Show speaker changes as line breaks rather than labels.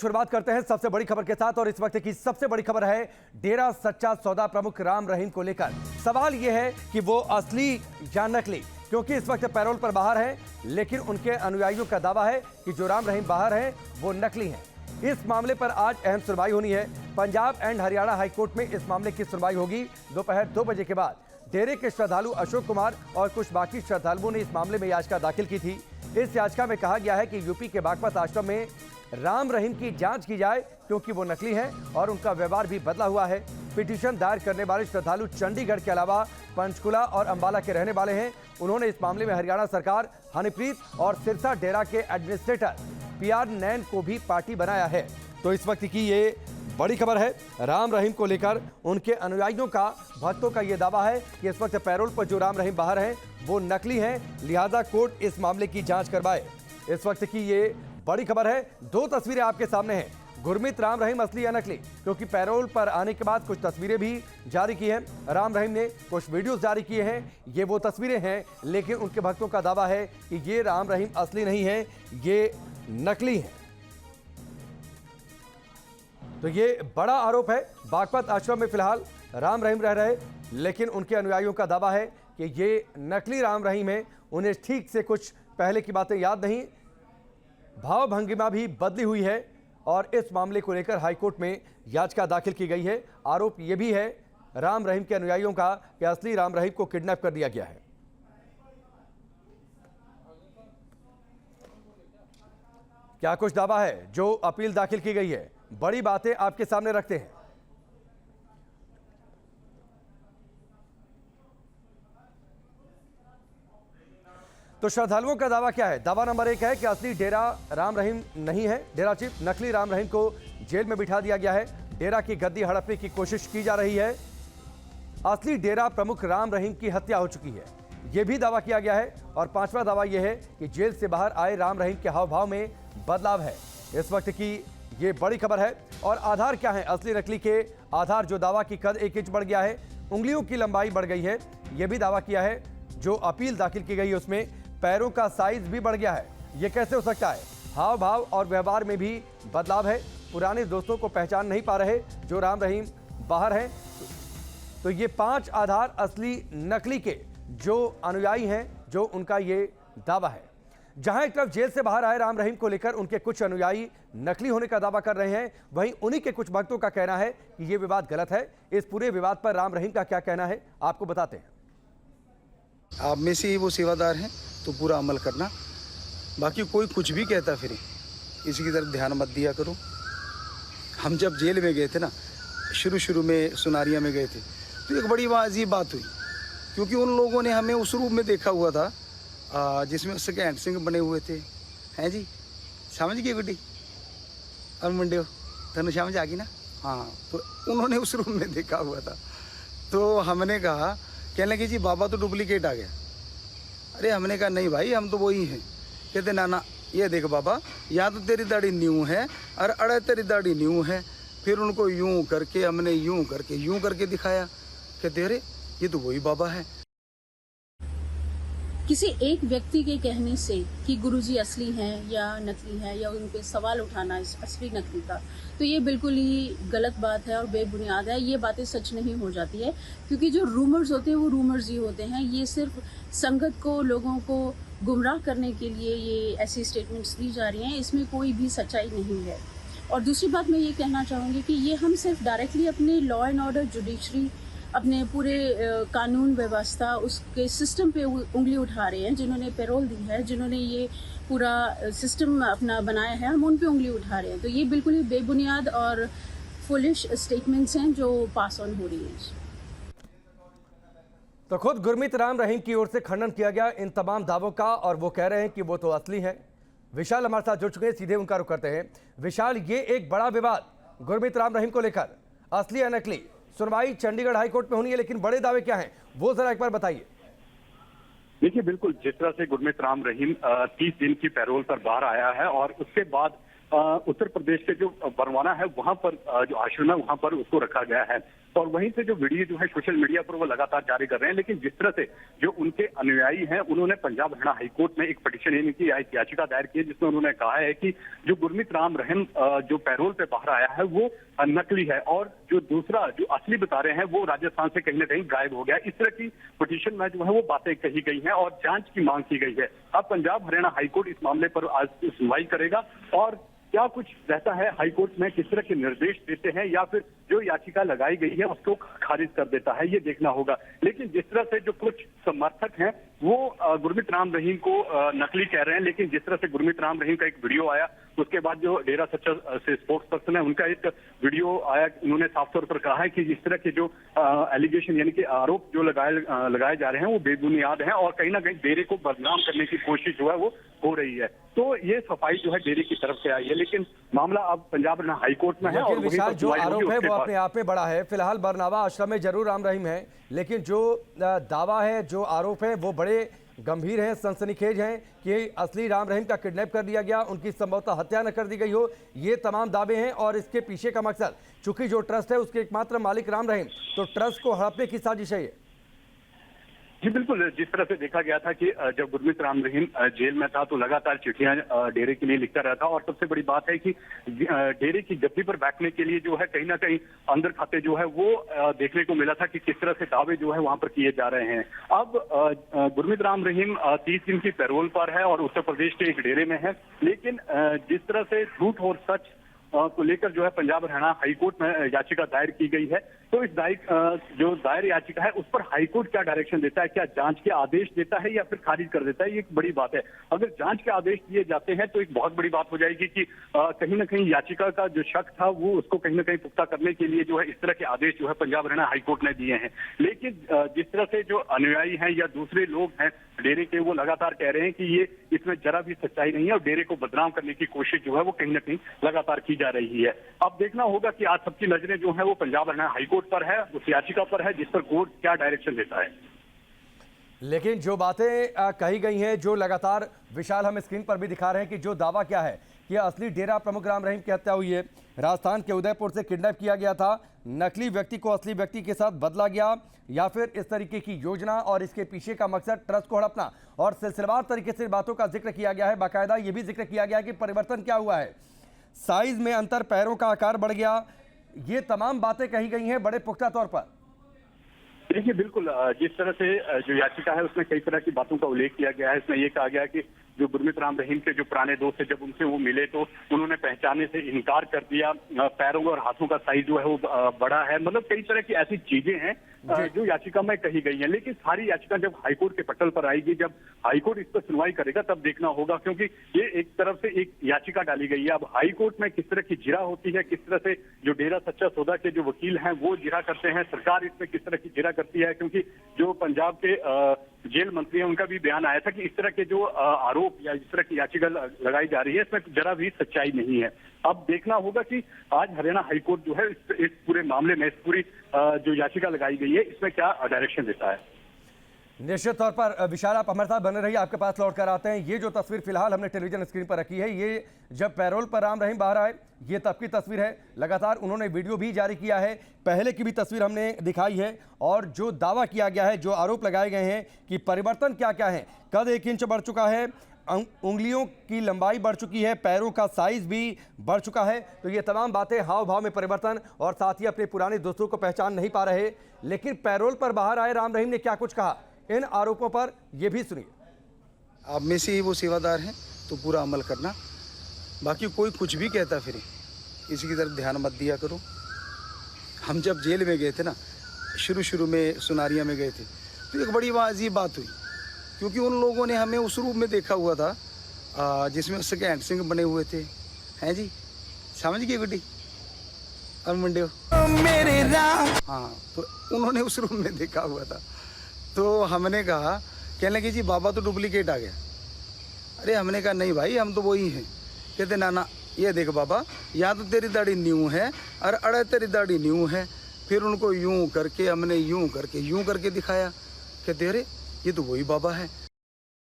शुरुआत करते हैं सबसे बड़ी खबर के साथ और इस वक्त की सबसे बड़ी खबर है डेरा सच्चा सौदा प्रमुख राम रहीम को लेकर। सवाल यह है कि वो असली या नकली, क्योंकि इस वक्त पैरोल पर बाहर है, लेकिन उनके अनुयायियों का दावा है कि जो राम रहीम बाहर हैं वो नकली हैं। इस मामले पर आज अहम सुनवाई होनी है। पंजाब एंड हरियाणा हाईकोर्ट में इस मामले की सुनवाई होगी दोपहर 2 बजे के बाद। डेरे के श्रद्धालु अशोक कुमार और कुछ बाकी श्रद्धालुओं ने इस मामले में याचिका दाखिल की थी। इस याचिका में कहा गया है कि यूपी के बागपत आश्रम में राम रहीम की जांच की जाए, क्योंकि वो नकली हैं और उनका व्यवहार भी बदला हुआ है। पिटीशन दायर करने वाले श्रद्धालु चंडीगढ़ के अलावा पंचकुला और अंबाला के रहने वाले हैं। उन्होंने इस मामले में हरियाणा सरकार, हनीप्रीत और सिरसा डेरा के एडमिनिस्ट्रेटर PR नैन को भी पार्टी बनाया है। तो इस वक्त की ये बड़ी खबर है राम रहीम को लेकर। उनके अनुयायियों का, भक्तों का यह दावा है कि इस वक्त पैरोल पर जो राम रहीम बाहर हैं वो नकली हैं, लिहाजा कोर्ट इस मामले की जांच करवाए। इस वक्त की ये बड़ी खबर है। 2 तस्वीरें आपके सामने हैं। गुरमीत राम रहीम असली या नकली, क्योंकि पैरोल पर आने के बाद कुछ तस्वीरें भी जारी की हैं। राम रहीम ने कुछ वीडियोस जारी किए हैं। ये वो तस्वीरें हैं, लेकिन उनके भक्तों का दावा है कि ये राम रहीम असली नहीं है, ये नकली है। तो ये बड़ा आरोप है। बागपत आश्रम में फिलहाल राम रहीम रह रहे, लेकिन उनके अनुयायियों का दावा है कि ये नकली राम रहीम है। उन्हें ठीक से कुछ पहले की बातें याद नहीं, भाव भंगिमा भी बदली हुई है और इस मामले को लेकर हाईकोर्ट में याचिका दाखिल की गई है। आरोप यह भी है राम रहीम के अनुयायियों का कि असली राम रहीम को किडनैप कर दिया गया है। क्या कुछ दावा है जो अपील दाखिल की गई है, बड़ी बातें आपके सामने रखते हैं। तो श्रद्धालुओं का दावा क्या है? दावा नंबर 1 है कि असली डेरा राम रहीम नहीं है, डेरा चीफ नकली राम रहीम को जेल में बिठा दिया गया है। डेरा की गद्दी हड़पने की कोशिश की जा रही है। असली डेरा प्रमुख राम रहीम की हत्या हो चुकी है, यह भी दावा किया गया है। और 5वां दावा यह है कि जेल से बाहर आए राम रहीम के हाव भाव में बदलाव है। इस वक्त की ये बड़ी खबर है। और आधार क्या है? असली नकली के आधार जो दावा की कद 1 इंच बढ़ गया है, उंगलियों की लंबाई बढ़ गई है, यह भी दावा किया है। जो अपील दाखिल की गई है उसमें पैरों का साइज भी बढ़ गया है। यह कैसे हो सकता है? हाव भाव और व्यवहार में भी बदलाव है। पुराने दोस्तों को पहचान नहीं पा रहे जो राम रहीम बाहर हैं। तो ये 5 आधार असली नकली के जो अनुयायी हैं, जो उनका ये दावा है। जहां एक तरफ जेल से बाहर आए राम रहीम को लेकर उनके कुछ अनुयायी नकली होने का दावा कर रहे हैं, वहीं उन्हीं के कुछ भक्तों का कहना है कि यह विवाद गलत है। इस पूरे विवाद पर राम रहीम का क्या कहना है, आपको बताते हैं।
आप में से ही वो सेवादार हैं तो पूरा अमल करना, बाकी कोई कुछ भी कहता फिर इसी की तरफ ध्यान मत दिया करो। हम जब जेल में गए थे ना, शुरू में सुनारिया में गए थे, तो एक बड़ी अजीब बात हुई, क्योंकि उन लोगों ने हमें उस रूप में देखा हुआ था जिसमें उसके हैंड सिंह बने हुए थे। हैं जी, समझ गए गुड्डी और मुंडे तनु समझ आ गई ना? हाँ, तो उन्होंने उस रूप में देखा हुआ था। तो हमने कहा, कहने लगे जी बाबा तो डुप्लीकेट आ गया। अरे हमने कहा नहीं भाई, हम तो वही हैं। कहते ना ये देख बाबा, या तो तेरी दाढ़ी न्यू है और अड़े तेरी दाढ़ी न्यू है। फिर उनको यूं करके हमने यूं करके दिखाया। कहते अरे ये तो वही बाबा है।
किसी एक व्यक्ति के कहने से कि गुरुजी असली हैं या नकली हैं, या उन पे सवाल उठाना इस असली नकली का, तो ये बिल्कुल ही गलत बात है और बेबुनियाद है। ये बातें सच नहीं हो जाती है, क्योंकि जो रूमर्स होते हैं वो रूमर्स ही होते हैं। ये सिर्फ संगत को, लोगों को गुमराह करने के लिए ये ऐसी स्टेटमेंट्स दी जा रही हैं। इसमें कोई भी सच्चाई नहीं है। और दूसरी बात मैं ये कहना चाहूँगी कि ये हम सिर्फ डायरेक्टली अपने लॉ एंड ऑर्डर, जुडिशरी, अपने पूरे कानून व्यवस्था, उसके सिस्टम पे उंगली उठा रहे हैं। जिन्होंने पैरोल दी है, जिन्होंने ये पूरा सिस्टम अपना बनाया है, हम उन पे उंगली उठा रहे हैं। तो ये बिल्कुल ही बेबुनियाद और फुलिश स्टेटमेंट्स हैं जो पास ऑन हो रही हैं।
तो खुद गुरमीत राम रहीम की ओर से खंडन किया गया इन तमाम दावों का, और वो कह रहे हैं कि वो तो असली है। विशाल हमारे साथ जुड़ चुके हैं, सीधे उनका रुख करते हैं। विशाल, ये एक बड़ा विवाद गुरमीत राम रहीम को लेकर, असली या नकली, सुनवाई चंडीगढ़ हाईकोर्ट में होनी है, लेकिन बड़े दावे क्या हैं वो जरा एक बार बताइए।
देखिए, बिल्कुल जिस तरह से गुरमीत राम रहीम 30 दिन की पैरोल पर बाहर आया है और उसके बाद उत्तर प्रदेश के जो बरवाना है वहां पर जो आश्रम है वहां पर उसको रखा गया है। और वहीं से जो वीडियो जो है सोशल मीडिया पर वो लगातार जारी कर रहे हैं। लेकिन जिस तरह से जो उनके अनुयायी हैं उन्होंने पंजाब हरियाणा हाईकोर्ट में एक पिटीशन यानी कि एक याचिका दायर की है, जिसमें उन्होंने कहा है कि जो गुरमीत राम रहीम जो पैरोल पे बाहर आया है वो नकली है और जो दूसरा जो असली बता रहे हैं वो राजस्थान से कहीं ना कहीं गायब हो गया। इस तरह की पिटीशन में जो है वो बातें कही गई हैं और जांच की मांग की गई है। अब पंजाब हरियाणा हाईकोर्ट इस मामले पर आज सुनवाई करेगा और क्या कुछ रहता है हाईकोर्ट में, किस तरह के निर्देश देते हैं या फिर जो याचिका लगाई गई है उसको खारिज कर देता है, ये देखना होगा। लेकिन जिस तरह से जो कुछ समर्थक हैं वो गुरमीत राम रहीम को नकली कह रहे हैं, लेकिन जिस तरह से गुरमीत राम रहीम का एक वीडियो आया उसके बाद जो डेरा सच्चा से स्पोक्स पर्सन है उनका एक वीडियो आया, उन्होंने साफ तौर पर कहा है कि इस तरह के जो एलिगेशन यानी कि आरोप जो लगाए जा रहे हैं वो बेबुनियाद हैं और कहीं ना कहीं डेरे को बदनाम करने की कोशिश जो है वो हो रही है। तो ये सफाई जो है डेरे की तरफ से आई है, लेकिन मामला अब पंजाब हरियाणा हाईकोर्ट में है। और
विशाल जो आरोप है वो अपने आप में बड़ा है। फिलहाल बरनावा आश्रम में जरूर राम रहीम है, लेकिन जो दावा है, जो आरोप है वो बड़े गंभीर हैं, सनसनीखेज हैं कि असली राम रहीम का किडनैप कर दिया गया, उनकी संभवतः हत्या न कर दी गई हो। ये तमाम दावे हैं और इसके पीछे का मकसद, चूंकि जो ट्रस्ट है उसके एकमात्र मालिक राम रहीम, तो ट्रस्ट को हड़पने की साजिश है ये।
जी बिल्कुल, जिस तरह से देखा गया था कि जब गुरमीत राम रहीम जेल में था तो लगातार चिट्ठियां डेरे के लिए लिखता रहता और सबसे बड़ी बात है कि डेरे की गद्दी पर बैठने के लिए जो है कहीं ना कहीं अंदर खाते जो है वो देखने को मिला था कि किस तरह से दावे जो है वहां पर किए जा रहे हैं। अब गुरमीत राम रहीम 30 दिन की पैरोल पर है और उत्तर प्रदेश के एक डेरे में है, लेकिन जिस तरह से झूठ और सच को लेकर जो है पंजाब हरियाणा हाईकोर्ट में याचिका दायर की गई है। तो इस जो दायर याचिका है उस पर हाईकोर्ट क्या डायरेक्शन देता है, क्या जांच के आदेश देता है या फिर खारिज कर देता है, ये एक बड़ी बात है। अगर जांच के आदेश दिए जाते हैं तो एक बहुत बड़ी बात हो जाएगी कि कहीं ना कहीं याचिका का जो शक था वो उसको कहीं ना कहीं पुख्ता करने के लिए जो है इस तरह के आदेश जो है पंजाब हरियाणा हाईकोर्ट ने दिए हैं। लेकिन जिस तरह से जो अनुयायी हैं या दूसरे लोग हैं डेरे के, वो लगातार कह रहे हैं कि ये इसमें जरा भी सच्चाई नहीं है और डेरे को बदनाम करने की कोशिश जो है वो कहीं ना कहीं लगातार की जा रही है। अब देखना होगा कि आज सबकी नजरें जो है वो पंजाब हरियाणा हाईकोर्ट पर है, उस याचिका पर है जिस पर कोर्ट क्या डायरेक्शन देता है।
लेकिन जो बातें कही गई हैं, जो लगातार विशाल हम स्क्रीन पर भी दिखा रहे हैं कि जो दावा क्या है कि असली डेरा प्रमुख राम रहीम की हत्या हुई है, राजस्थान के उदयपुर से किडनैप किया गया था, नकली व्यक्ति को असली व्यक्ति के साथ बदला गया, या फिर इस तरीके की योजना और इसके पीछे का मकसद ट्रस्ट को हड़पना, और सिलसिलेवार तरीके से बातों का जिक्र किया गया है। बाकायदा ये भी जिक्र किया गया है कि परिवर्तन क्या हुआ है, साइज में अंतर, पैरों का आकार बढ़ गया, ये तमाम बातें कही गई हैं बड़े पुख्ता तौर पर।
देखिए बिल्कुल, जिस तरह से जो याचिका है उसमें कई तरह की बातों का उल्लेख किया गया है। इसमें यह कहा गया है कि जो गुरमीत राम रहीम के जो पुराने दोस्त थे जब उनसे वो मिले तो उन्होंने पहचानने से इनकार कर दिया, पैरों और हाथों का साइज जो है वो बड़ा है, मतलब कई तरह की ऐसी चीजें हैं जो याचिका में कही गई है। लेकिन सारी याचिका जब हाईकोर्ट के पटल पर आएगी, जब हाईकोर्ट इस पर सुनवाई करेगा तब देखना होगा, क्योंकि ये एक तरफ से एक याचिका डाली गई है। अब हाईकोर्ट में किस तरह की जिरा होती है, किस तरह से जो डेरा सच्चा सौदा के जो वकील हैं वो जिरा करते हैं, सरकार इसमें किस तरह की जिरा करती है, क्योंकि जो पंजाब के जेल मंत्री हैं उनका भी बयान आया था कि इस तरह के जो आरोप या इस तरह की याचिका लगाई जा रही है इसमें जरा भी सच्चाई नहीं है। अब देखना होगा कि आज हरियाणा हाईकोर्ट जो है इस पूरे मामले में, इस पूरी जो याचिका लगाई गई है इसमें क्या डायरेक्शन देता है।
निश्चित तौर पर विशाल आप हमारे साथ बने रहिए, आपके पास लौट कर आते हैं। ये जो तस्वीर फिलहाल हमने टेलीविजन स्क्रीन पर रखी है, ये जब पैरोल पर राम रहीम बाहर आए ये तब की तस्वीर है। लगातार उन्होंने वीडियो भी जारी किया है, पहले की भी तस्वीर हमने दिखाई है, और जो दावा किया गया है, जो आरोप लगाए गए हैं कि परिवर्तन क्या क्या है, कद 1 इंच बढ़ चुका है, उंगलियों की लंबाई बढ़ चुकी है, पैरों का साइज भी बढ़ चुका है, तो ये तमाम बातें, हाव भाव में परिवर्तन, और साथ ही अपने पुराने दोस्तों को पहचान नहीं पा रहे। लेकिन पैरोल पर बाहर आए राम रहीम ने क्या कुछ कहा, इन आरोपों पर ये भी सुनिए।
आप में से ही वो सेवादार हैं तो पूरा अमल करना, बाकी कोई कुछ भी कहता फिर इसी की तरफ ध्यान मत दिया करो। हम जब जेल में गए थे ना, शुरू में सुनारिया में गए थे, तो एक बड़ी अजीब बात हुई, क्योंकि उन लोगों ने हमें उस रूप में देखा हुआ था जिसमें उसके हैंड सिंह बने हुए थे, हैं जी, समझ गए गुड्डी और मुंडे मेरे राम, हाँ, तो उन्होंने उस रूप में देखा हुआ था। तो हमने कहा, कहने लगे जी बाबा तो डुप्लीकेट आ गया। अरे हमने कहा नहीं भाई, हम तो वही हैं। कहते ना ये देख बाबा, यहाँ तो तेरी दाढ़ी न्यू है और अड़े तेरी दाढ़ी न्यू है। फिर उनको यूं करके हमने यूं करके दिखाया। कहते अरे ये तो वही बाबा है।